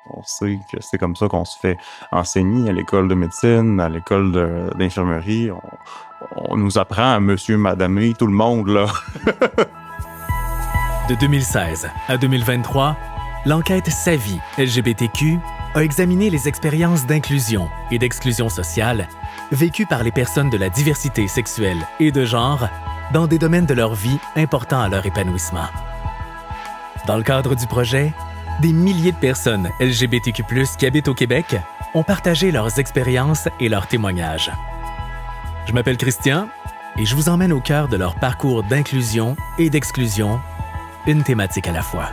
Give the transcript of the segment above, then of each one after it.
On sait que c'est comme ça qu'on se fait enseigner à l'école de médecine, à l'école d'infirmerie. On nous apprend à monsieur, madame, tout le monde, là. De 2016 à 2023, l'enquête SAVI LGBTQ a examiné les expériences d'inclusion et d'exclusion sociale vécues par les personnes de la diversité sexuelle et de genre dans des domaines de leur vie importants à leur épanouissement. Dans le cadre du projet, des milliers de personnes LGBTQ+ qui habitent au Québec ont partagé leurs expériences et leurs témoignages. Je m'appelle Christian et je vous emmène au cœur de leur parcours d'inclusion et d'exclusion, une thématique à la fois.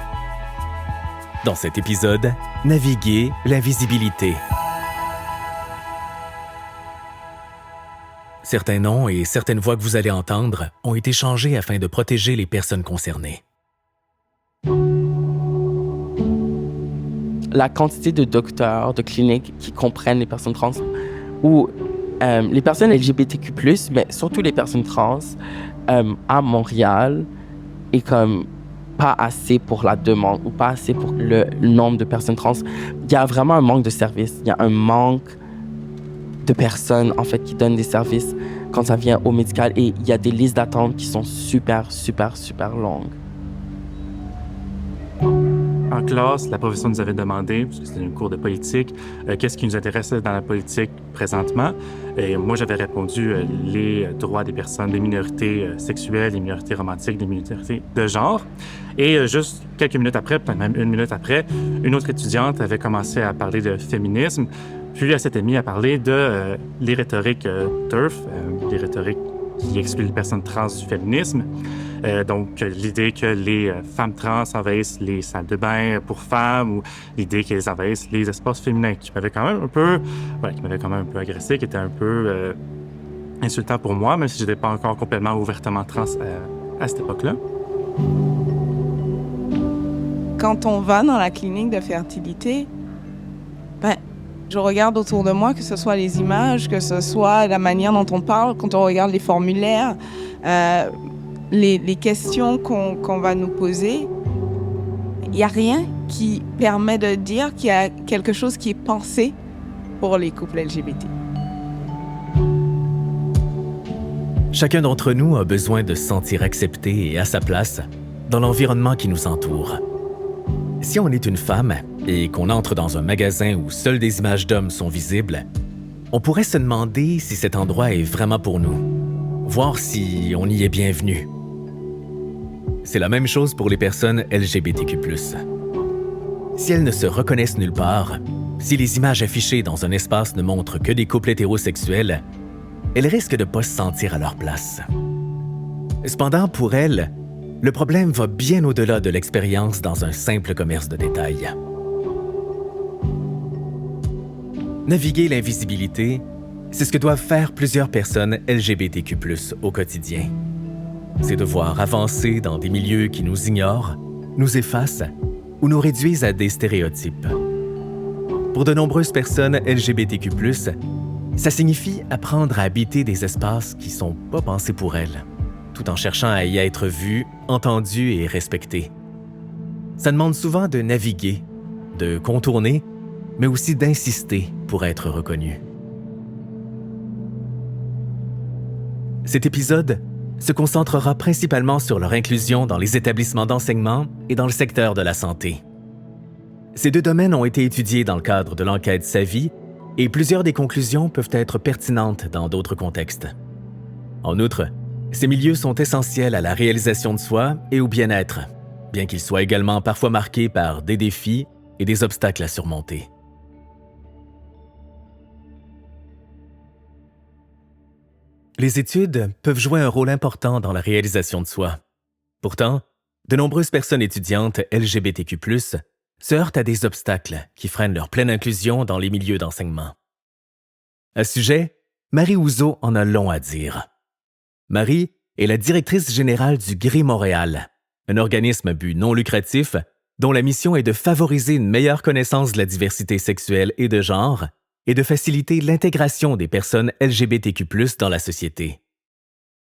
Dans cet épisode, naviguer l'invisibilité. Certains noms et certaines voix que vous allez entendre ont été changés afin de protéger les personnes concernées. La quantité de docteurs, de cliniques qui comprennent les personnes trans ou les personnes LGBTQ+, mais surtout les personnes trans à Montréal est comme pas assez pour la demande ou pas assez pour le nombre de personnes trans. Il y a vraiment un manque de services. Il y a un manque de personnes, en fait, qui donnent des services quand ça vient au médical. Et il y a des listes d'attente qui sont super, super, super longues. En classe, la professeure nous avait demandé, parce que c'était un cours de politique, qu'est-ce qui nous intéressait dans la politique présentement. Et moi, j'avais répondu les droits des personnes, des minorités sexuelles, des minorités romantiques, des minorités de genre. Et juste quelques minutes après, peut-être même une minute après, une autre étudiante avait commencé à parler de féminisme. Puis elle s'était mise à parler de les rhétoriques TERF, les rhétoriques qui excluent les personnes trans du féminisme. Donc, l'idée que les femmes trans envahissent les salles de bain pour femmes ou l'idée qu'elles envahissent les espaces féminins, qui m'avait quand même un peu, agressé, qui était un peu insultant pour moi, même si je n'étais pas encore complètement ouvertement trans à cette époque-là. Quand on va dans la clinique de fertilité, je regarde autour de moi, que ce soit les images, que ce soit la manière dont on parle, quand on regarde les formulaires, les questions qu'on va nous poser, il n'y a rien qui permet de dire qu'il y a quelque chose qui est pensé pour les couples LGBT. Chacun d'entre nous a besoin de se sentir accepté et à sa place dans l'environnement qui nous entoure. Si on est une femme et qu'on entre dans un magasin où seules des images d'hommes sont visibles, on pourrait se demander si cet endroit est vraiment pour nous, voir si on y est bienvenu. C'est la même chose pour les personnes LGBTQ+. Si elles ne se reconnaissent nulle part, si les images affichées dans un espace ne montrent que des couples hétérosexuels, elles risquent de ne pas se sentir à leur place. Cependant, pour elles, le problème va bien au-delà de l'expérience dans un simple commerce de détail. Naviguer l'invisibilité, c'est ce que doivent faire plusieurs personnes LGBTQ+ au quotidien. C'est devoir avancer dans des milieux qui nous ignorent, nous effacent ou nous réduisent à des stéréotypes. Pour de nombreuses personnes LGBTQ+, ça signifie apprendre à habiter des espaces qui sont pas pensés pour elles, tout en cherchant à y être vues, entendues et respectées. Ça demande souvent de naviguer, de contourner, mais aussi d'insister pour être reconnu. Cet épisode se concentrera principalement sur leur inclusion dans les établissements d'enseignement et dans le secteur de la santé. Ces deux domaines ont été étudiés dans le cadre de l'enquête SAVI et plusieurs des conclusions peuvent être pertinentes dans d'autres contextes. En outre, ces milieux sont essentiels à la réalisation de soi et au bien-être, bien qu'ils soient également parfois marqués par des défis et des obstacles à surmonter. Les études peuvent jouer un rôle important dans la réalisation de soi. Pourtant, de nombreuses personnes étudiantes LGBTQ+, se heurtent à des obstacles qui freinent leur pleine inclusion dans les milieux d'enseignement. À ce sujet, Marie Houzeau en a long à dire. Marie est la directrice générale du GRI Montréal, un organisme à but non lucratif dont la mission est de favoriser une meilleure connaissance de la diversité sexuelle et de genre et de faciliter l'intégration des personnes LGBTQ+ dans la société.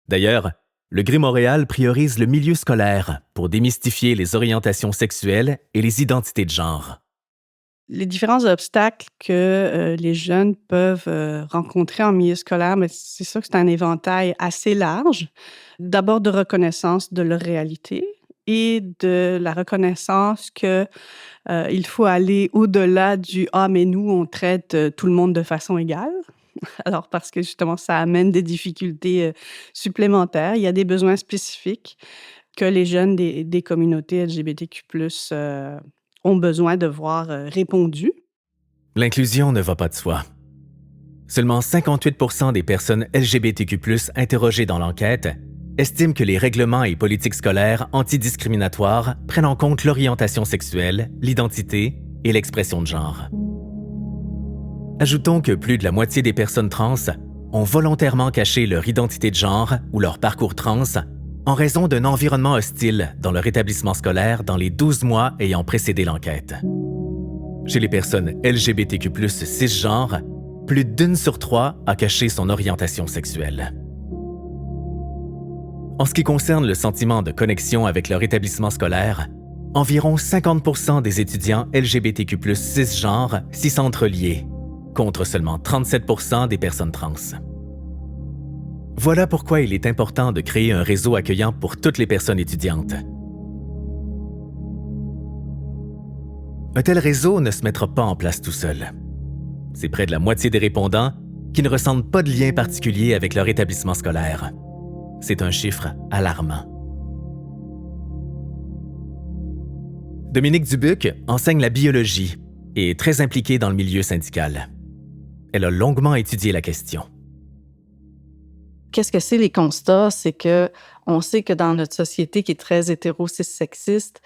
D'ailleurs, le GRI Montréal priorise le milieu scolaire pour démystifier les orientations sexuelles et les identités de genre. Les différents obstacles que les jeunes peuvent rencontrer en milieu scolaire, mais c'est sûr que c'est un éventail assez large. D'abord de reconnaissance de leur réalité et de la reconnaissance que il faut aller au-delà du «Ah, mais nous, on traite tout le monde de façon égale». Alors, parce que justement, ça amène des difficultés supplémentaires. Il y a des besoins spécifiques que les jeunes des communautés LGBTQ+, ont besoin de voir répondus. L'inclusion ne va pas de soi. Seulement 58% des personnes LGBTQ+ interrogées dans l'enquête estiment que les règlements et politiques scolaires antidiscriminatoires prennent en compte l'orientation sexuelle, l'identité et l'expression de genre. Ajoutons que plus de la moitié des personnes trans ont volontairement caché leur identité de genre ou leur parcours trans en raison d'un environnement hostile dans leur établissement scolaire dans les 12 mois ayant précédé l'enquête. Chez les personnes LGBTQ+, cisgenres, plus d'1 sur 3 a caché son orientation sexuelle. En ce qui concerne le sentiment de connexion avec leur établissement scolaire, environ 50% des étudiants LGBTQ+, cisgenres s'y sentent reliés, contre seulement 37% des personnes trans. Voilà pourquoi il est important de créer un réseau accueillant pour toutes les personnes étudiantes. Un tel réseau ne se mettra pas en place tout seul. C'est près de la moitié des répondants qui ne ressentent pas de lien particulier avec leur établissement scolaire. C'est un chiffre alarmant. Dominique Dubuc enseigne la biologie et est très impliquée dans le milieu syndical. Elle a longuement étudié la question. Qu'est-ce que c'est les constats? C'est que on sait que dans notre société qui est très hétéro-cis-sexiste,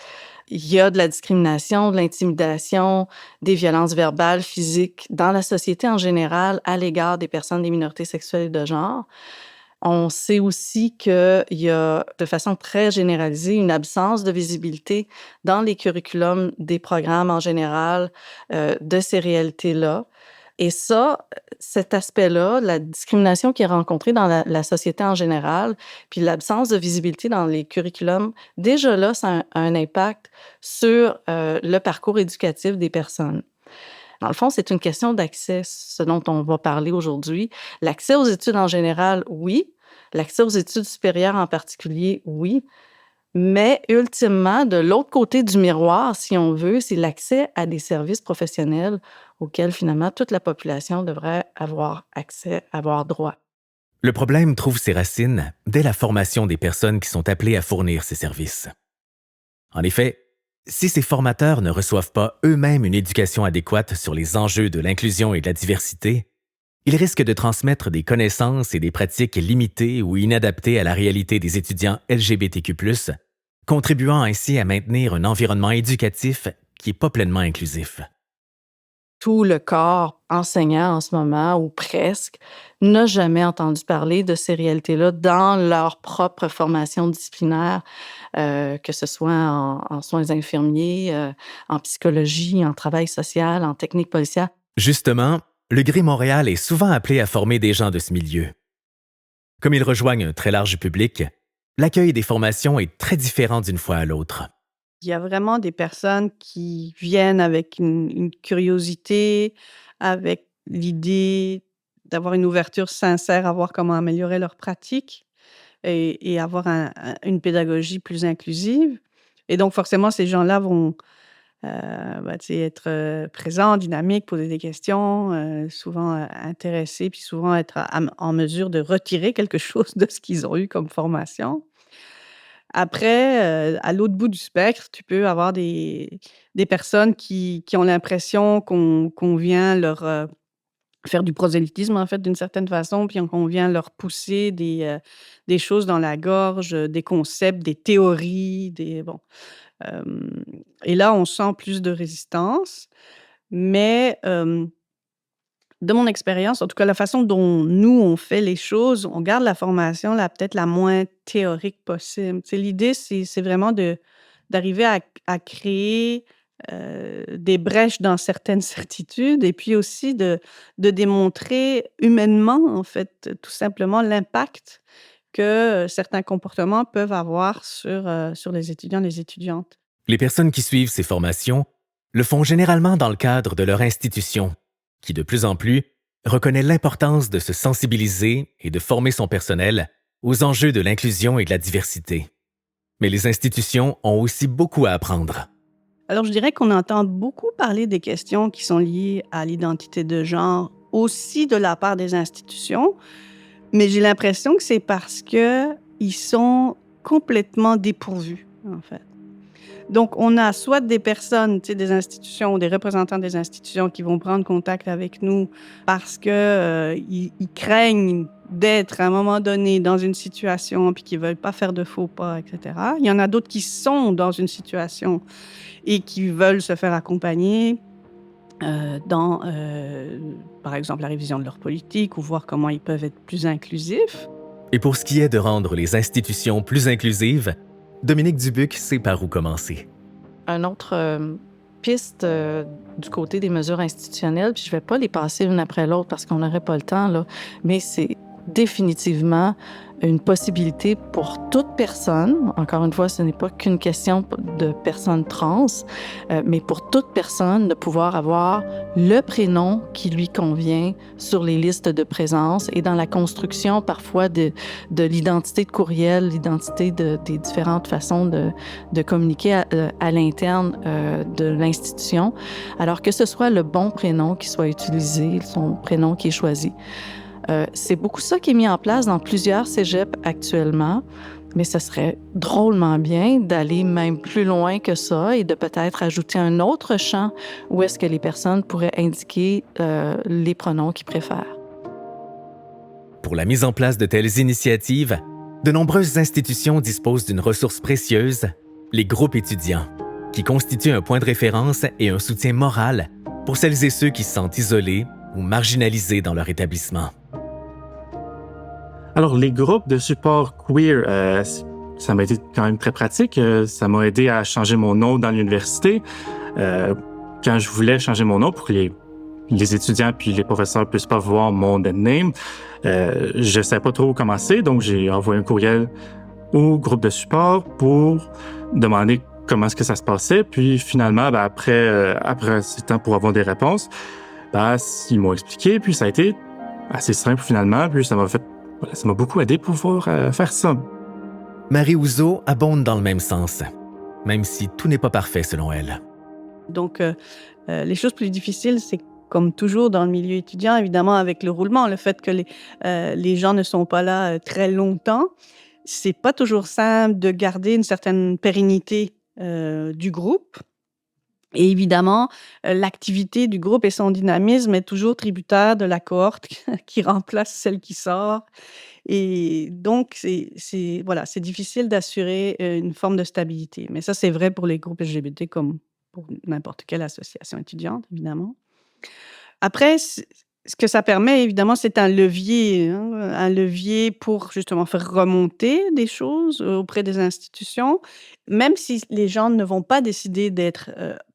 il y a de la discrimination, de l'intimidation, des violences verbales, physiques dans la société en général à l'égard des personnes des minorités sexuelles et de genre. On sait aussi qu'il y a, de façon très généralisée, une absence de visibilité dans les curriculums des programmes en général de ces réalités-là. Et ça, cet aspect-là, la discrimination qui est rencontrée dans la société en général, puis l'absence de visibilité dans les curriculums, déjà là, ça a un impact sur le parcours éducatif des personnes. Dans le fond, c'est une question d'accès, ce dont on va parler aujourd'hui. L'accès aux études en général, oui. L'accès aux études supérieures en particulier, oui. Mais ultimement, de l'autre côté du miroir, si on veut, c'est l'accès à des services professionnels auxquels finalement toute la population devrait avoir accès, avoir droit. Le problème trouve ses racines dès la formation des personnes qui sont appelées à fournir ces services. En effet, si ces formateurs ne reçoivent pas eux-mêmes une éducation adéquate sur les enjeux de l'inclusion et de la diversité, ils risquent de transmettre des connaissances et des pratiques limitées ou inadaptées à la réalité des étudiants LGBTQ+, contribuant ainsi à maintenir un environnement éducatif qui n'est pas pleinement inclusif. Tout le corps enseignant en ce moment, ou presque, n'a jamais entendu parler de ces réalités-là dans leur propre formation disciplinaire, que ce soit en soins infirmiers, en psychologie, en travail social, en technique policière. Justement, le GRI Montréal est souvent appelé à former des gens de ce milieu. Comme ils rejoignent un très large public, l'accueil des formations est très différent d'une fois à l'autre. Il y a vraiment des personnes qui viennent avec une curiosité, avec l'idée d'avoir une ouverture sincère à voir comment améliorer leur pratique et avoir une pédagogie plus inclusive. Et donc, forcément, ces gens-là vont être présents, dynamiques, poser des questions, souvent intéressés, puis souvent être en mesure de retirer quelque chose de ce qu'ils ont eu comme formation. Après, à l'autre bout du spectre, tu peux avoir des personnes qui ont l'impression qu'on vient leur faire du prosélytisme, en fait, d'une certaine façon, puis qu'on vient leur pousser des choses dans la gorge, des concepts, des théories, et là, on sent plus de résistance. Mais, de mon expérience, en tout cas, la façon dont nous, on fait les choses, on garde la formation peut-être la moins théorique possible. Tu sais, l'idée, c'est vraiment d'arriver à créer, des brèches dans certaines certitudes et puis aussi de démontrer humainement, en fait, tout simplement l'impact que, certains comportements peuvent avoir sur les étudiants, les étudiantes. Les personnes qui suivent ces formations le font généralement dans le cadre de leur institution, qui de plus en plus reconnaît l'importance de se sensibiliser et de former son personnel aux enjeux de l'inclusion et de la diversité. Mais les institutions ont aussi beaucoup à apprendre. Alors, je dirais qu'on entend beaucoup parler des questions qui sont liées à l'identité de genre, aussi de la part des institutions, mais j'ai l'impression que c'est parce qu'ils sont complètement dépourvus, en fait. Donc, on a soit des personnes, tu sais, des institutions ou des représentants des institutions qui vont prendre contact avec nous parce que ils craignent d'être à un moment donné dans une situation puis qu'ils veulent pas faire de faux pas, etc. Il y en a d'autres qui sont dans une situation et qui veulent se faire accompagner dans, par exemple, la révision de leur politique ou voir comment ils peuvent être plus inclusifs. Et pour ce qui est de rendre les institutions plus inclusives, Dominique Dubuc sait par où commencer. Un autre piste du côté des mesures institutionnelles, puis je ne vais pas les passer une après l'autre parce qu'on n'aurait pas le temps, là, mais c'est définitivement une possibilité pour toute personne, encore une fois, ce n'est pas qu'une question de personnes trans, mais pour toute personne de pouvoir avoir le prénom qui lui convient sur les listes de présence et dans la construction parfois de l'identité de courriel, l'identité des différentes façons de communiquer à l'interne de l'institution, alors que ce soit le bon prénom qui soit utilisé, son prénom qui est choisi. C'est beaucoup ça qui est mis en place dans plusieurs cégeps actuellement, mais ce serait drôlement bien d'aller même plus loin que ça et de peut-être ajouter un autre champ où est-ce que les personnes pourraient indiquer les pronoms qu'ils préfèrent. Pour la mise en place de telles initiatives, de nombreuses institutions disposent d'une ressource précieuse, les groupes étudiants, qui constituent un point de référence et un soutien moral pour celles et ceux qui se sentent isolés ou marginalisés dans leur établissement. Alors, les groupes de support queer, ça m'a été quand même très pratique. Ça m'a aidé à changer mon nom dans l'université. Quand je voulais changer mon nom pour que les étudiants puis les professeurs puissent pas voir mon dead name, je savais pas trop où commencer, donc j'ai envoyé un courriel au groupe de support pour demander comment est-ce que ça se passait. Puis finalement, après ce temps pour avoir des réponses, ils m'ont expliqué, puis ça a été assez simple finalement, puis ça m'a beaucoup aidé pour pouvoir faire ça. Marie Ouzo abonde dans le même sens, même si tout n'est pas parfait selon elle. Donc, les choses plus difficiles, c'est comme toujours dans le milieu étudiant, évidemment, avec le roulement, le fait que les gens ne sont pas là très longtemps, c'est pas toujours simple de garder une certaine pérennité du groupe. Et évidemment, l'activité du groupe et son dynamisme est toujours tributaire de la cohorte qui remplace celle qui sort. Et donc, c'est difficile d'assurer une forme de stabilité. Mais ça, c'est vrai pour les groupes LGBT comme pour n'importe quelle association étudiante, évidemment. Après, ce que ça permet, évidemment, c'est un levier pour justement faire remonter des choses auprès des institutions, même si les gens ne vont pas décider d'être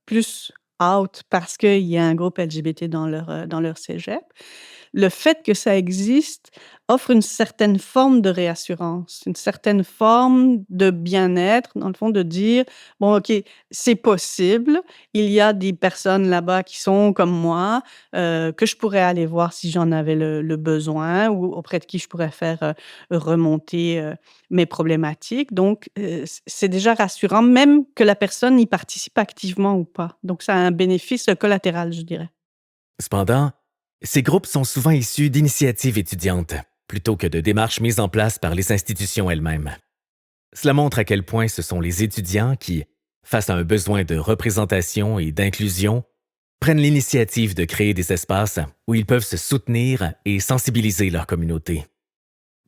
plus out parce qu'il y a un groupe LGBT dans leur cégep. Le fait que ça existe offre une certaine forme de réassurance, une certaine forme de bien-être, dans le fond, de dire, bon, OK, c'est possible, il y a des personnes là-bas qui sont comme moi, que je pourrais aller voir si j'en avais le besoin ou auprès de qui je pourrais faire remonter mes problématiques. Donc, c'est déjà rassurant, même que la personne y participe activement ou pas. Donc, ça a un bénéfice collatéral, je dirais. Cependant, ces groupes sont souvent issus d'initiatives étudiantes, plutôt que de démarches mises en place par les institutions elles-mêmes. Cela montre à quel point ce sont les étudiants qui, face à un besoin de représentation et d'inclusion, prennent l'initiative de créer des espaces où ils peuvent se soutenir et sensibiliser leur communauté.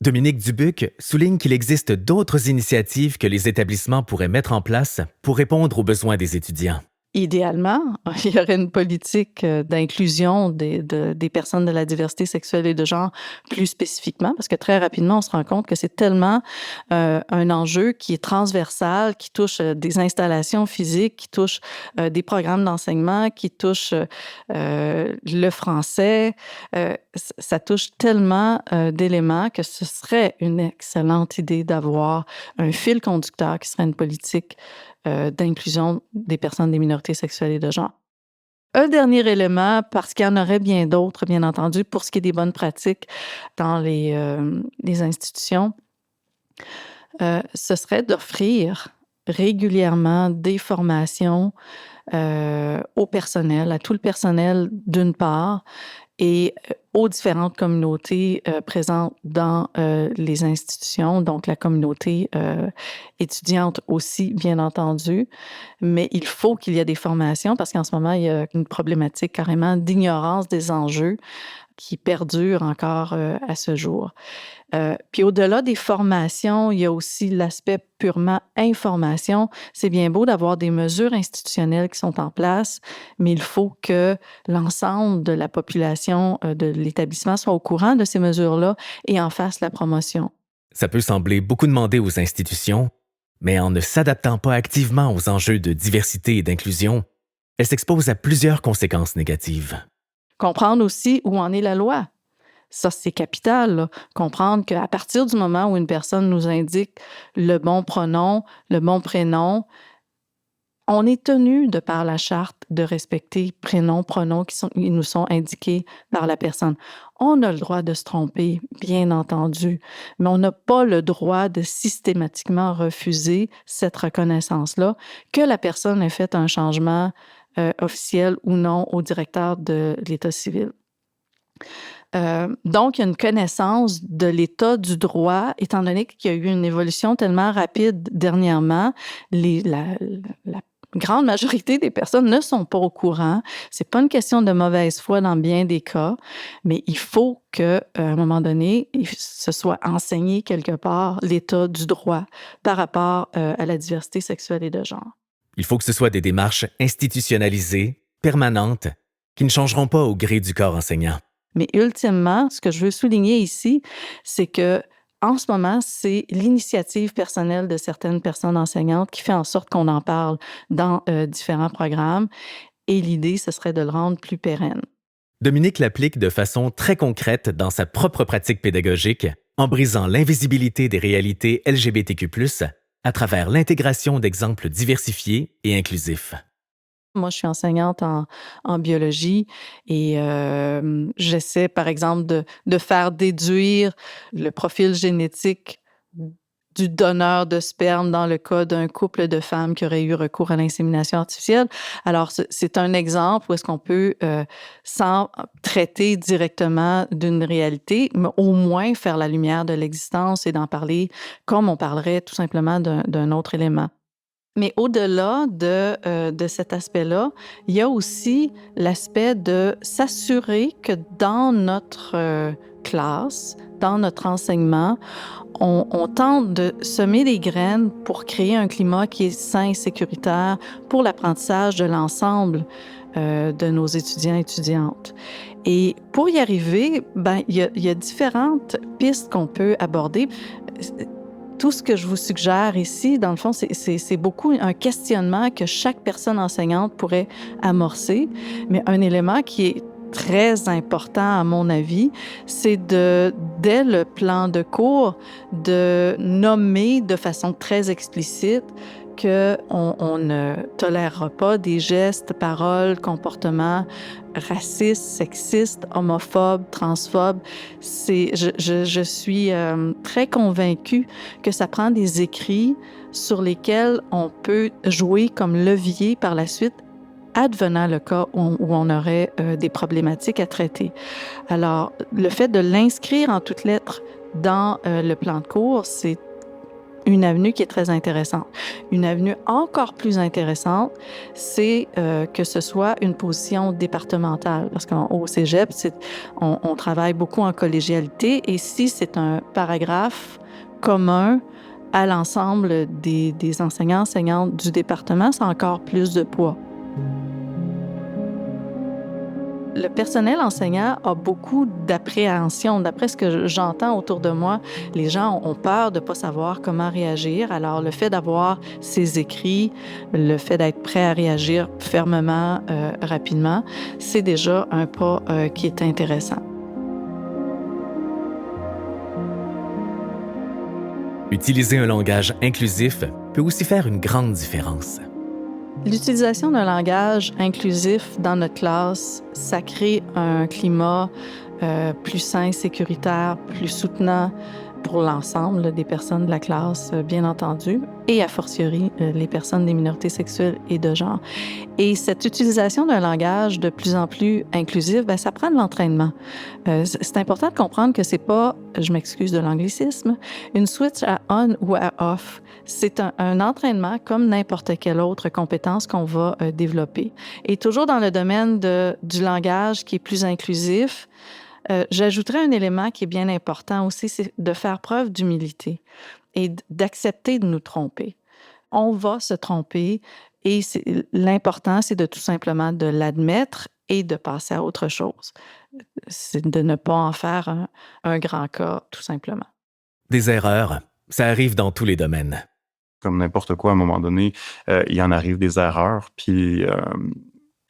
Dominique Dubuc souligne qu'il existe d'autres initiatives que les établissements pourraient mettre en place pour répondre aux besoins des étudiants. Idéalement, il y aurait une politique d'inclusion des personnes de la diversité sexuelle et de genre plus spécifiquement, parce que très rapidement, on se rend compte que c'est tellement un enjeu qui est transversal, qui touche des installations physiques, qui touche des programmes d'enseignement, qui touche le français. Ça touche tellement d'éléments que ce serait une excellente idée d'avoir un fil conducteur qui serait une politique d'inclusion des personnes des minorités sexuelles et de genre. Un dernier élément, parce qu'il y en aurait bien d'autres, bien entendu, pour ce qui est des bonnes pratiques dans les institutions, ce serait d'offrir régulièrement des formations au personnel, à tout le personnel d'une part, et aux différentes communautés présentes dans les institutions, donc la communauté étudiante aussi, bien entendu. Mais il faut qu'il y ait des formations parce qu'en ce moment, il y a une problématique carrément d'ignorance des enjeux qui perdure encore à ce jour. Puis au-delà des formations, il y a aussi l'aspect purement information. C'est bien beau d'avoir des mesures institutionnelles qui sont en place, mais il faut que l'ensemble de la population de l'établissement soit au courant de ces mesures-là et en fasse la promotion. Ça peut sembler beaucoup demander aux institutions, mais en ne s'adaptant pas activement aux enjeux de diversité et d'inclusion, elles s'exposent à plusieurs conséquences négatives. Comprendre aussi où en est la loi. Ça, c'est capital, là. Comprendre qu'à partir du moment où une personne nous indique le bon pronom, le bon prénom, on est tenu, de par la charte, de respecter prénoms, pronoms qui nous sont indiqués par la personne. On a le droit de se tromper, bien entendu, mais on n'a pas le droit de systématiquement refuser cette reconnaissance-là, que la personne ait fait un changement officiel ou non au directeur de l'État civil. Donc, il y a une connaissance de l'état du droit, étant donné qu'il y a eu une évolution tellement rapide dernièrement. La grande majorité des personnes ne sont pas au courant. C'est pas une question de mauvaise foi dans bien des cas, mais il faut qu'à un moment donné, ce soit enseigné quelque part l'état du droit par rapport à la diversité sexuelle et de genre. Il faut que ce soit des démarches institutionnalisées, permanentes, qui ne changeront pas au gré du corps enseignant. Mais ultimement, ce que je veux souligner ici, c'est que en ce moment, c'est l'initiative personnelle de certaines personnes enseignantes qui fait en sorte qu'on en parle dans différents programmes. Et l'idée, ce serait de le rendre plus pérenne. Dominique l'applique de façon très concrète dans sa propre pratique pédagogique, en brisant l'invisibilité des réalités LGBTQ+, à travers l'intégration d'exemples diversifiés et inclusifs. Moi, je suis enseignante en biologie et j'essaie, par exemple, de faire déduire le profil génétique du donneur de sperme dans le cas d'un couple de femmes qui aurait eu recours à l'insémination artificielle. Alors, c'est un exemple où est-ce qu'on peut, sans traiter directement d'une réalité, mais au moins faire la lumière de l'existence et d'en parler comme on parlerait tout simplement d'un autre élément. Mais au-delà de cet aspect-là, il y a aussi l'aspect de s'assurer que dans notre classe, dans notre enseignement, on tente de semer des graines pour créer un climat qui est sain et sécuritaire pour l'apprentissage de l'ensemble de nos étudiants et étudiantes. Et pour y arriver, il y a différentes pistes qu'on peut aborder. Tout ce que je vous suggère ici, dans le fond, c'est beaucoup un questionnement que chaque personne enseignante pourrait amorcer, mais un élément qui est très important à mon avis, c'est dès le plan de cours, de nommer de façon très explicite qu'on ne tolérera pas des gestes, paroles, comportements racistes, sexistes, homophobes, transphobes. Je suis très convaincue que ça prend des écrits sur lesquels on peut jouer comme levier par la suite, advenant le cas où on aurait des problématiques à traiter. Alors, le fait de l'inscrire en toutes lettres dans le plan de cours, c'est une avenue qui est très intéressante. Une avenue encore plus intéressante, c'est que ce soit une position départementale. Parce qu'au cégep, on travaille beaucoup en collégialité et si c'est un paragraphe commun à l'ensemble des enseignants, enseignantes du département, ça a encore plus de poids. Le personnel enseignant a beaucoup d'appréhension. D'après ce que j'entends autour de moi, les gens ont peur de ne pas savoir comment réagir. Alors, le fait d'avoir ces écrits, le fait d'être prêt à réagir fermement, rapidement, c'est déjà un pas qui est intéressant. Utiliser un langage inclusif peut aussi faire une grande différence. L'utilisation d'un langage inclusif dans notre classe, ça crée un climat plus sain, sécuritaire, plus soutenant pour l'ensemble des personnes de la classe, bien entendu, et a fortiori les personnes des minorités sexuelles et de genre. Et cette utilisation d'un langage de plus en plus inclusif, ça prend de l'entraînement. C'est important de comprendre que c'est pas, je m'excuse de l'anglicisme, une switch à on ou à off. C'est un entraînement comme n'importe quelle autre compétence qu'on va développer. Et toujours dans le domaine du langage qui est plus inclusif, j'ajouterais un élément qui est bien important aussi, c'est de faire preuve d'humilité et d'accepter de nous tromper. On va se tromper et l'important, c'est de tout simplement de l'admettre et de passer à autre chose. C'est de ne pas en faire un grand cas, tout simplement. Des erreurs, ça arrive dans tous les domaines. Comme n'importe quoi, à un moment donné, il y en arrive des erreurs, puis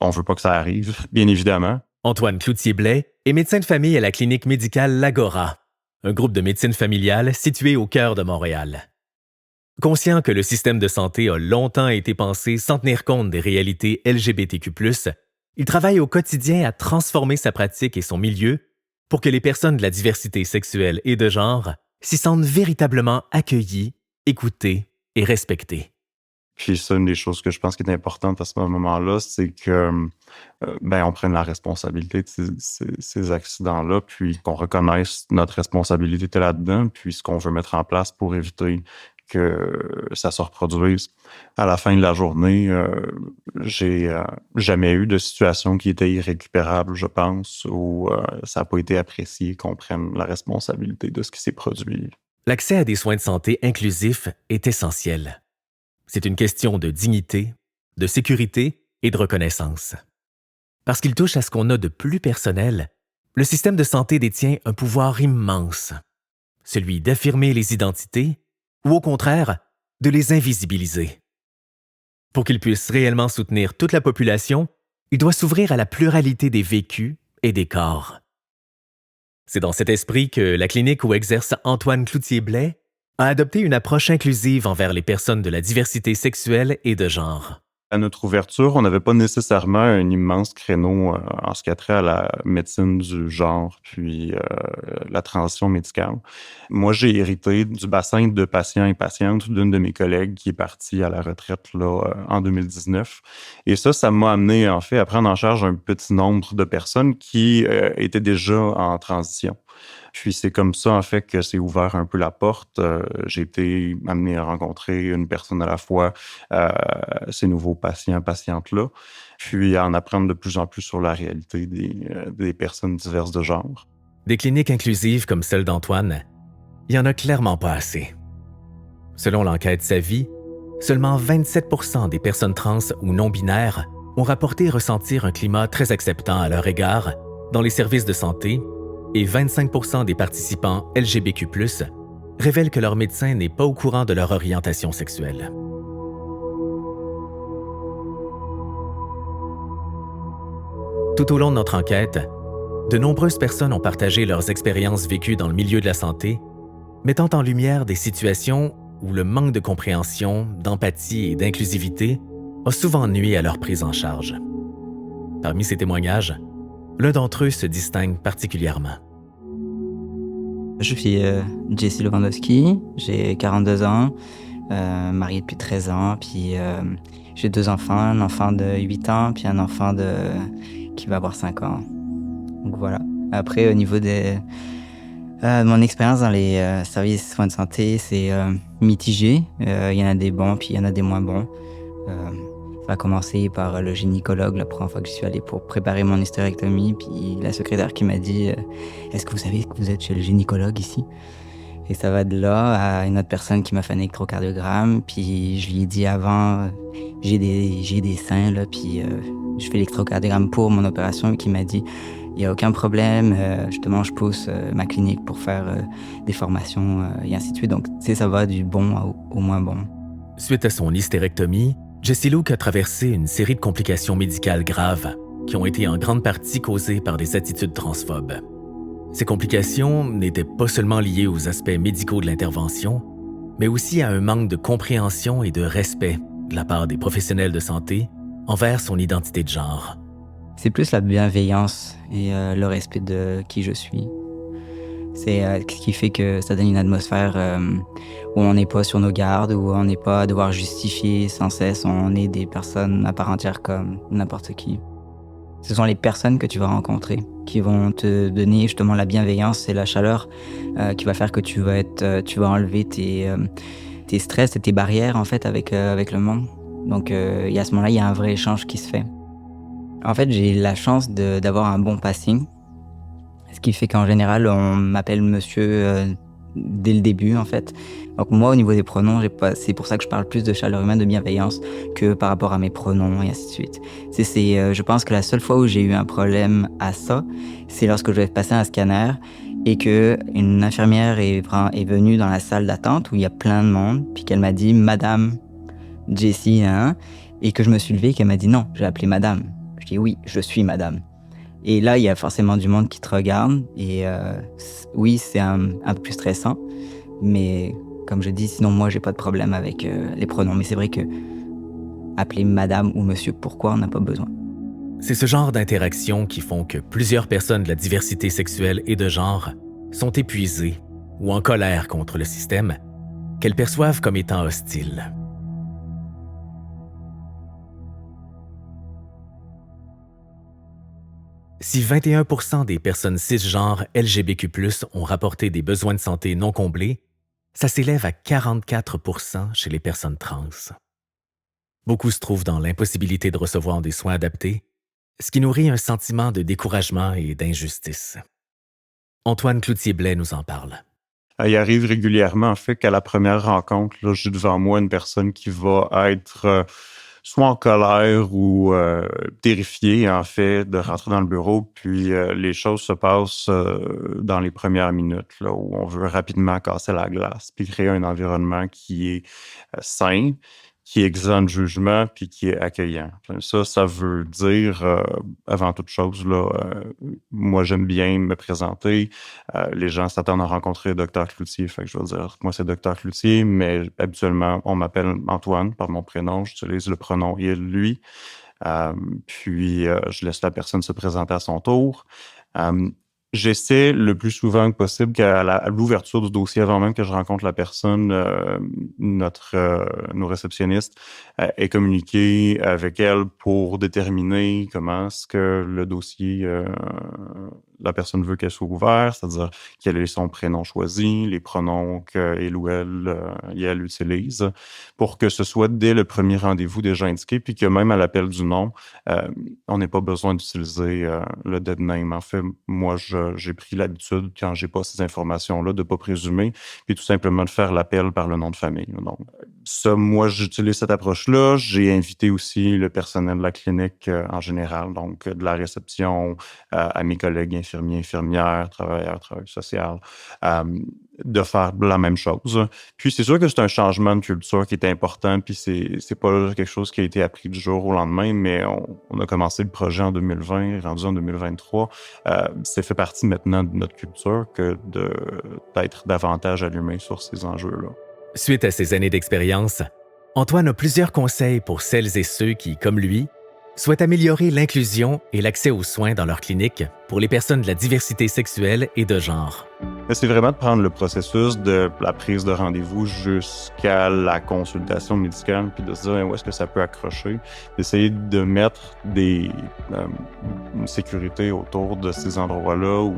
on veut pas que ça arrive, bien évidemment. Antoine Cloutier-Blais est médecin de famille à la clinique médicale L'Agora, un groupe de médecine familiale situé au cœur de Montréal. Conscient que le système de santé a longtemps été pensé sans tenir compte des réalités LGBTQ+, il travaille au quotidien à transformer sa pratique et son milieu pour que les personnes de la diversité sexuelle et de genre s'y sentent véritablement accueillies, écoutées et respectées. Puis ça, une des choses que je pense qui est importante à ce moment-là, c'est que on prenne la responsabilité de ces accidents-là, puis qu'on reconnaisse notre responsabilité là-dedans, puis ce qu'on veut mettre en place pour éviter que ça se reproduise. À la fin de la journée, j'ai jamais eu de situation qui était irrécupérable, je pense, où ça n'a pas été apprécié qu'on prenne la responsabilité de ce qui s'est produit. L'accès à des soins de santé inclusifs est essentiel. C'est une question de dignité, de sécurité et de reconnaissance. Parce qu'il touche à ce qu'on a de plus personnel, le système de santé détient un pouvoir immense, celui d'affirmer les identités ou au contraire, de les invisibiliser. Pour qu'il puisse réellement soutenir toute la population, il doit s'ouvrir à la pluralité des vécus et des corps. C'est dans cet esprit que la clinique où exerce Antoine Cloutier-Blais a adopté une approche inclusive envers les personnes de la diversité sexuelle et de genre. À notre ouverture, on n'avait pas nécessairement un immense créneau en ce qui a trait à la médecine du genre, puis la transition médicale. Moi, j'ai hérité du bassin de patients et patientes d'une de mes collègues qui est partie à la retraite là, en 2019. Et ça m'a amené en fait à prendre en charge un petit nombre de personnes qui étaient déjà en transition. Puis c'est comme ça, en fait, que c'est ouvert un peu la porte. J'ai été amené à rencontrer une personne à la fois, ces nouveaux patients, patientes-là, puis à en apprendre de plus en plus sur la réalité des personnes diverses de genre. Des cliniques inclusives comme celle d'Antoine, il n'y en a clairement pas assez. Selon l'enquête Savie, seulement 27% des personnes trans ou non-binaires ont rapporté ressentir un climat très acceptant à leur égard dans les services de santé et 25% des participants LGBTQ+, révèlent que leur médecin n'est pas au courant de leur orientation sexuelle. Tout au long de notre enquête, de nombreuses personnes ont partagé leurs expériences vécues dans le milieu de la santé, mettant en lumière des situations où le manque de compréhension, d'empathie et d'inclusivité a souvent nui à leur prise en charge. Parmi ces témoignages, l'un d'entre eux se distingue particulièrement. Je suis Jesse Lewandowski, j'ai 42 ans, marié depuis 13 ans, puis j'ai 2 enfants, un enfant de 8 ans, puis un enfant qui va avoir 5 ans. Donc voilà. Après, au niveau de mon expérience dans les services de soins de santé, c'est mitigé. Il y en a des bons, puis il y en a des moins bons. Ça a commencé par le gynécologue la première fois que je suis allé pour préparer mon hystérectomie, puis la secrétaire qui m'a dit « Est-ce que vous savez que vous êtes chez le gynécologue ici ?» Et ça va de là à une autre personne qui m'a fait un électrocardiogramme, puis je lui ai dit avant « J'ai des seins, là, puis je fais l'électrocardiogramme pour mon opération », et qui m'a dit « Il n'y a aucun problème, justement je pousse ma clinique pour faire des formations et ainsi de suite. » Donc ça va du bon au moins bon. Suite à son hystérectomie, Jessie Luke a traversé une série de complications médicales graves qui ont été en grande partie causées par des attitudes transphobes. Ces complications n'étaient pas seulement liées aux aspects médicaux de l'intervention, mais aussi à un manque de compréhension et de respect de de la part des professionnels de santé envers son identité de genre. C'est plus la bienveillance et le respect de qui je suis. C'est ce qui fait que ça donne une atmosphère où on n'est pas sur nos gardes, où on n'est pas à devoir justifier sans cesse. On est des personnes à part entière comme n'importe qui. Ce sont les personnes que tu vas rencontrer qui vont te donner justement la bienveillance et la chaleur qui va faire que tu vas enlever tes stress et tes barrières en fait avec le monde. Donc et à ce moment-là, il y a un vrai échange qui se fait. En fait, j'ai la chance d'avoir un bon passing. Ce qui fait qu'en général, on m'appelle monsieur dès le début, en fait. Donc moi, au niveau des pronoms, c'est pour ça que je parle plus de chaleur humaine, de bienveillance, que par rapport à mes pronoms et ainsi de suite. Je pense que la seule fois où j'ai eu un problème à ça, c'est lorsque je devais passer un scanner et qu'une infirmière est venue dans la salle d'attente où il y a plein de monde, puis qu'elle m'a dit « Madame Jessie hein ?» et que je me suis levé et qu'elle m'a dit « Non, j'ai appelé Madame ». Je dis « Oui, je suis Madame ». Et là, il y a forcément du monde qui te regarde. Et oui, c'est un peu plus stressant. Mais comme je dis, sinon, moi, j'ai pas de problème avec les pronoms. Mais c'est vrai que appeler madame ou monsieur, pourquoi on n'a pas besoin? C'est ce genre d'interactions qui font que plusieurs personnes de la diversité sexuelle et de genre sont épuisées ou en colère contre le système qu'elles perçoivent comme étant hostile. Si 21% des personnes cisgenres LGBTQ+ ont rapporté des besoins de santé non comblés, ça s'élève à 44% chez les personnes trans. Beaucoup se trouvent dans l'impossibilité de recevoir des soins adaptés, ce qui nourrit un sentiment de découragement et d'injustice. Antoine Cloutier-Blais nous en parle. Il arrive régulièrement, en fait, qu'à la première rencontre, là, j'ai devant moi une personne qui va être soit en colère ou terrifiée, en fait, de rentrer dans le bureau. Puis les choses se passent dans les premières minutes, là, où on veut rapidement casser la glace, puis créer un environnement qui est sain, qui est exempt de jugement, puis qui est accueillant. Ça veut dire, avant toute chose, là, moi, j'aime bien me présenter. Les gens s'attendent à rencontrer Dr Cloutier, fait que je veux dire, moi, c'est Dr Cloutier, mais habituellement, on m'appelle Antoine par mon prénom. J'utilise le pronom il, lui. Puis, je laisse la personne se présenter à son tour. J'essaie le plus souvent que possible qu'à l'ouverture du dossier, avant même que je rencontre la personne, nos réceptionnistes, aient communiqué avec elle pour déterminer comment est-ce que le dossier, la personne veut qu'elle soit ouverte, c'est-à-dire quel est son prénom choisi, les pronoms qu'elle ou elle utilise, pour que ce soit dès le premier rendez-vous déjà indiqué, puis que même à l'appel du nom, on n'ait pas besoin d'utiliser le dead name. En fait, moi, j'ai pris l'habitude, quand j'ai pas ces informations-là, de pas présumer, puis tout simplement de faire l'appel par le nom de famille. Donc, ça, moi, j'utilise cette approche-là. J'ai invité aussi le personnel de la clinique en général, donc de la réception à mes collègues infirmiers, infirmières, travailleurs social, de faire la même chose. Puis c'est sûr que c'est un changement de culture qui est important, puis c'est pas quelque chose qui a été appris du jour au lendemain, mais on a commencé le projet en 2020, rendu en 2023. Ça fait partie maintenant de notre culture que d'être davantage allumé sur ces enjeux-là. Suite à ces années d'expérience, Antoine a plusieurs conseils pour celles et ceux qui, comme lui, souhaitent améliorer l'inclusion et l'accès aux soins dans leur clinique pour les personnes de la diversité sexuelle et de genre. C'est vraiment de prendre le processus de la prise de rendez-vous jusqu'à la consultation médicale, puis de se dire où est-ce que ça peut accrocher, d'essayer de mettre une sécurité autour de ces endroits-là ou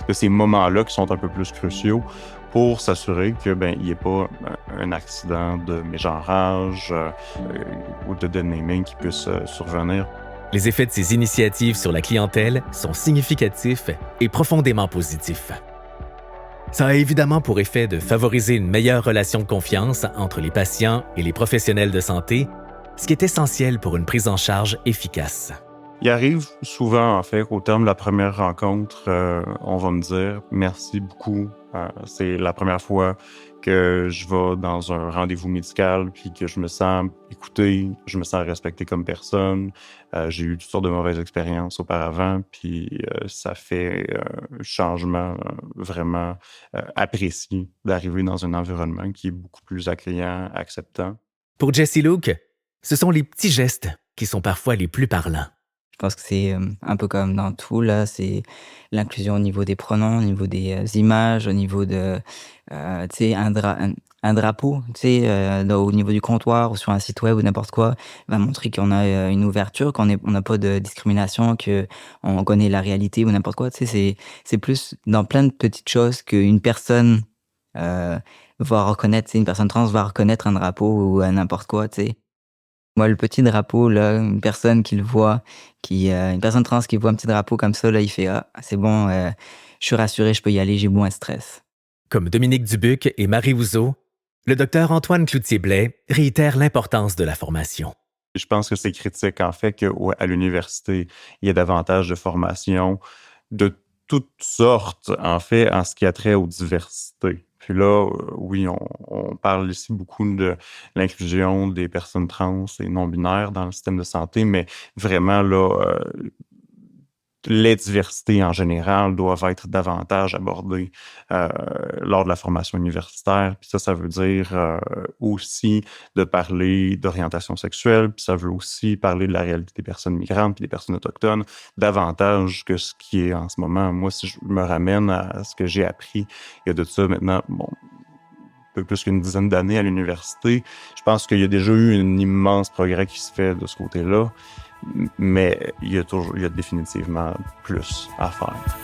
de ces moments-là qui sont un peu plus cruciaux pour s'assurer que il n'y ait pas un accident de mégenrage ou de dead naming qui puisse survenir. Les effets de ces initiatives sur la clientèle sont significatifs et profondément positifs. Ça a évidemment pour effet de favoriser une meilleure relation de confiance entre les patients et les professionnels de santé, ce qui est essentiel pour une prise en charge efficace. Il arrive souvent, en fait, qu'au terme de la première rencontre, on va me dire « merci beaucoup ». C'est la première fois que je vais dans un rendez-vous médical puis que je me sens écouté, je me sens respecté comme personne. J'ai eu toutes sortes de mauvaises expériences auparavant, puis ça fait un changement vraiment apprécié d'arriver dans un environnement qui est beaucoup plus accueillant, acceptant. Pour Jessie Luke, Ce sont les petits gestes qui sont parfois les plus parlants. Je pense que c'est un peu comme dans tout, là, c'est l'inclusion au niveau des pronoms, au niveau des images, au niveau de, tu sais, un drapeau, tu sais, au niveau du comptoir ou sur un site web ou n'importe quoi, va montrer qu'on a une ouverture, on n'a pas de discrimination, qu'on connaît la réalité ou n'importe quoi. Tu sais, c'est plus dans plein de petites choses qu'une personne va reconnaître, tu sais, une personne trans va reconnaître un drapeau ou n'importe quoi, tu sais. Moi, le petit drapeau, là, une personne qui le voit, une personne trans qui voit un petit drapeau comme ça, là, il fait « Ah, c'est bon, je suis rassuré, je peux y aller, j'ai moins de stress. » Comme Dominique Dubuc et Marie Houzeau, le docteur Antoine Cloutier-Blais réitère l'importance de la formation. Je pense que c'est critique, en fait, qu'à l'université, il y ait davantage de formation de toutes sortes, en fait, en ce qui a trait aux diversités. Puis là, oui, on parle ici beaucoup de l'inclusion des personnes trans et non-binaires dans le système de santé, mais vraiment, là, les diversités en général doivent être davantage abordées lors de la formation universitaire. Puis ça veut dire aussi de parler d'orientation sexuelle, puis ça veut aussi parler de la réalité des personnes migrantes puis des personnes autochtones davantage que ce qui est en ce moment. Moi, si je me ramène à ce que j'ai appris il y a de ça maintenant, bon, un peu plus qu'une dizaine d'années à l'université, je pense qu'il y a déjà eu un immense progrès qui se fait de ce côté-là. Mais il y a définitivement plus à faire.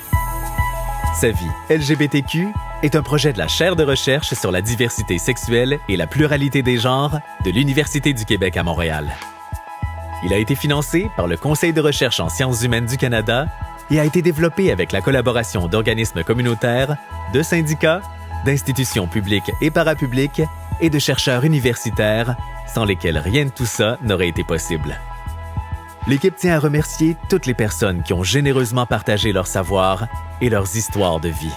Sa vie LGBTQ est un projet de la chaire de recherche sur la diversité sexuelle et la pluralité des genres de l'Université du Québec à Montréal. Il a été financé par le Conseil de recherche en sciences humaines du Canada et a été développé avec la collaboration d'organismes communautaires, de syndicats, d'institutions publiques et parapubliques et de chercheurs universitaires, sans lesquels rien de tout ça n'aurait été possible. L'équipe tient à remercier toutes les personnes qui ont généreusement partagé leur savoir et leurs histoires de vie.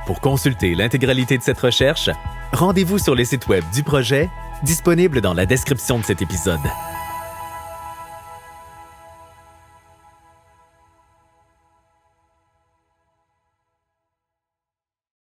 Pour consulter l'intégralité de cette recherche, rendez-vous sur les sites web du projet, disponibles dans la description de cet épisode.